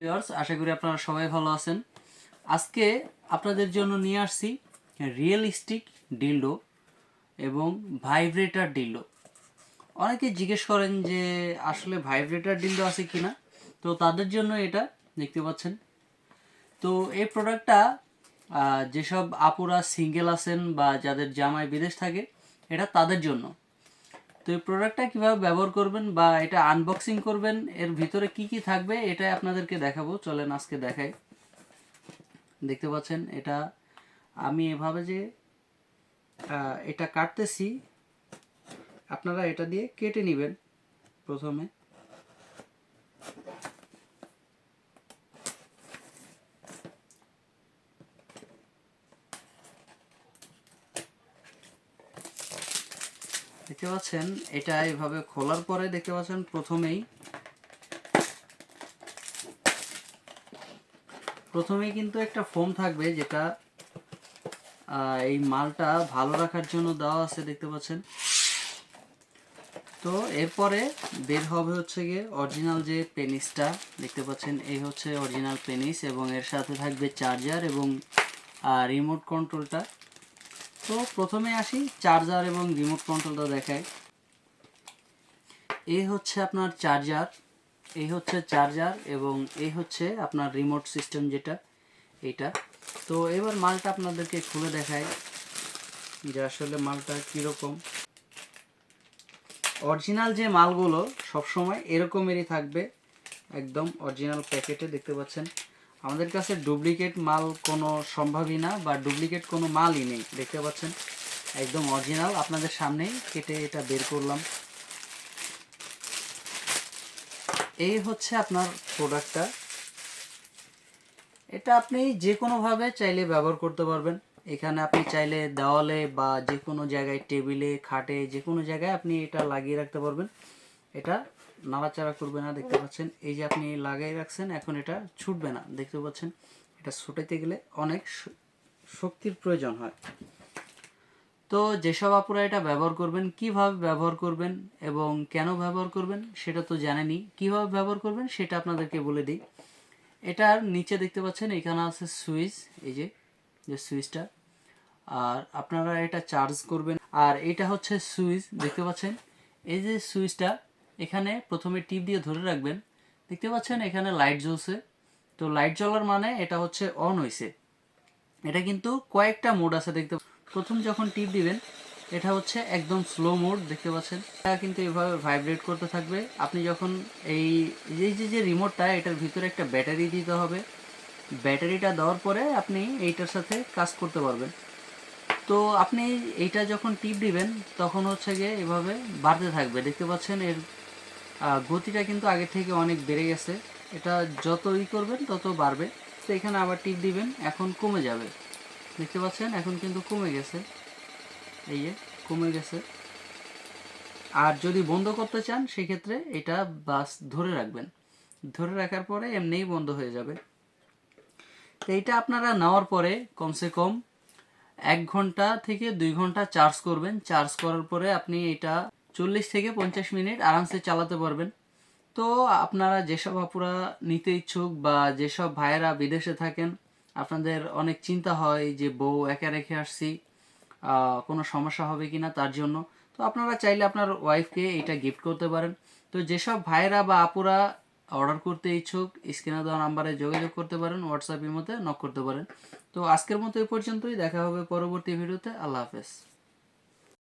Viewers, আশা করি আপনারা সবাই ভালো আছেন। আজকে আপনাদের জন্য নিয়ে আসছি রিয়েলিস্টিক ডিলডো এবং ভাইব্রেটার ডিলডো। অনেকে জিজ্ঞেস করেন যে আসলে ভাইব্রেটার ডিলডো আছে কিনা, তো তাদের জন্য এটা দেখতে পাচ্ছেন। তো এই প্রোডাক্টটা যেসব আপুরা সিঙ্গেল আছেন বা যাদের জামাই বিদেশ থাকে, এটা তাদের জন্য। তো এই প্রোডাক্টটা কীভাবে ব্যবহার করবেন বা এটা আনবক্সিং করবেন, এর ভিতরে কি কি থাকবে এটাই আপনাদেরকে দেখাবো। চলেন আজকে দেখাই। দেখতে পাচ্ছেন এটা আমি এভাবে যে এটা কাটতেছি, আপনারা এটা দিয়ে কেটে নেবেন। প্রথমে দেখতে পাচ্ছেন এটা এভাবে খোলার পরে দেখতে পাচ্ছেন প্রথমেই কিন্তু একটা ফোম থাকবে, যেটা এই মালটা ভালো রাখার জন্য দেওয়া আছে, দেখতে পাচ্ছেন। তো এরপরে বের হবে হচ্ছে গিয়ে অরিজিনাল যে পেনিসটা, দেখতে পাচ্ছেন এই হচ্ছে অরিজিনাল পেনিস, এবং এর সাথে থাকবে চার্জার এবং রিমোট কন্ট্রোলটা। তো প্রথমে আসি চার্জার এবং রিমোট কন্ট্রোলটা দেখায়। এই হচ্ছে আপনার চার্জার, এই হচ্ছে চার্জার এবং এই হচ্ছে আপনার রিমোট সিস্টেম যেটা এইটা। তো এবার মালটা আপনাদেরকে খুলে দেখায় যে আসলে মালটা কীরকম। অরিজিনাল যে মালগুলো সবসময় এরকমেরই থাকবে, একদম অরিজিনাল প্যাকেটে, দেখতে পাচ্ছেন। আমাদের কাছে ডুপ্লিকেট মাল কোনো সম্ভবই না, বা ডুপ্লিকেট কোনো মালই নেই, দেখতে পাচ্ছেন। একদম অরিজিনাল আপনাদের সামনেই কেটে এটা বের করলাম। এই হচ্ছে আপনার প্রোডাক্টটা। এটা আপনি যে কোনোভাবে চাইলে ব্যবহার করতে পারবেন। এখানে আপনি চাইলে দেওয়ালে বা যে কোনো জায়গায়, টেবিলে, খাটে, যে কোনো জায়গায় আপনি এটা লাগিয়ে রাখতে পারবেন। এটা নাড়াচাড়া করবে না, দেখতে পাচ্ছেন। এই যে আপনি লাগিয়ে রাখছেন, এখন এটা ছুটবে না, দেখতে পাচ্ছেন। এটা ছুটাইতে গেলে অনেক শক্তির প্রয়োজন হয়। তো যেসব আপুরা এটা ব্যবহার করবেন, কিভাবে ব্যবহার করবেন এবং কেন ব্যবহার করবেন সেটা তো জানেনই। কিভাবে ব্যবহার করবেন সেটা আপনাদেরকে বলে দিই। এটার নিচে দেখতে পাচ্ছেন এখানে আছে সুইচ, এই যে সুইচটা, আর আপনারা এটা চার্জ করবেন। আর এটা হচ্ছে সুইচ, দেখতে পাচ্ছেন। এই যে সুইচটা এখানে প্রথমে টিপ দিয়ে ধরে রাখবেন, দেখতে পাচ্ছেন এখানে লাইট জ্বলছে। তো লাইট জ্বলার মানে এটা হচ্ছে অন হয়েছে। এটা কিন্তু কয়েকটা মোড আছে, দেখতে প্রথম যখন টিপ দিবেন এটা হচ্ছে একদম স্লো মোড, দেখতে পাচ্ছেন। এটা কিন্তু এভাবে ভাইব্রেট করতে থাকবে। আপনি যখন এই যে রিমোটটা, এটার ভিতরে একটা ব্যাটারি দিতে হবে। ব্যাটারিটা দেওয়ার পরে আপনি এইটার সাথে কাজ করতে পারবেন। তো আপনি এইটা যখন টিপ দিবেন তখন হচ্ছে গিয়ে এভাবে বাড়তে থাকবে, দেখতে পাচ্ছেন। এর গতিটা কিন্তু আগে থেকে অনেক বেড়ে গেছে। এটা যত করবেন তত বাড়বে। তো এখানে আবার টিপ দিবেন, এখন কমে যাবে, দেখতে পাচ্ছেন। এখন কিন্তু কমে গেছে, এই যে কমে গেছে। আর যদি বন্ধ করতে চান সেক্ষেত্রে এটা বাস ধরে রাখবেন, ধরে রাখার পরে এমনিই বন্ধ হয়ে যাবে। তো এইটা আপনারা নেওয়ার পরে কমসে কম 1 ঘন্টা থেকে 2 ঘন্টা চার্জ করবেন। চার্জ করার পরে আপনি এটা 40 থেকে 50 মিনিট আরামসে চালাতে পারবেন। তো আপনারা যেসব আপুরা নিতে ইচ্ছুক বা যেসব ভাইয়েরা বিদেশে থাকেন, আপনাদের অনেক চিন্তা হয় যে বউ একা রেখে আসছি, কোনো সমস্যা হবে কি না তার জন্য। তো আপনারা চাইলে আপনার ওয়াইফকে এটা গিফট করতে পারেন। তো যেসব ভাইয়েরা বা আপুরা অর্ডার করতে ইচ্ছুক, স্ক্রিনে দেওয়া নাম্বারে যোগাযোগ করতে পারেন, হোয়াটসঅ্যাপের মধ্যে নক করতে পারেন। তো আজকের মতো এই পর্যন্তই, দেখা হবে পরবর্তী ভিডিওতে। আল্লাহ হাফেজ।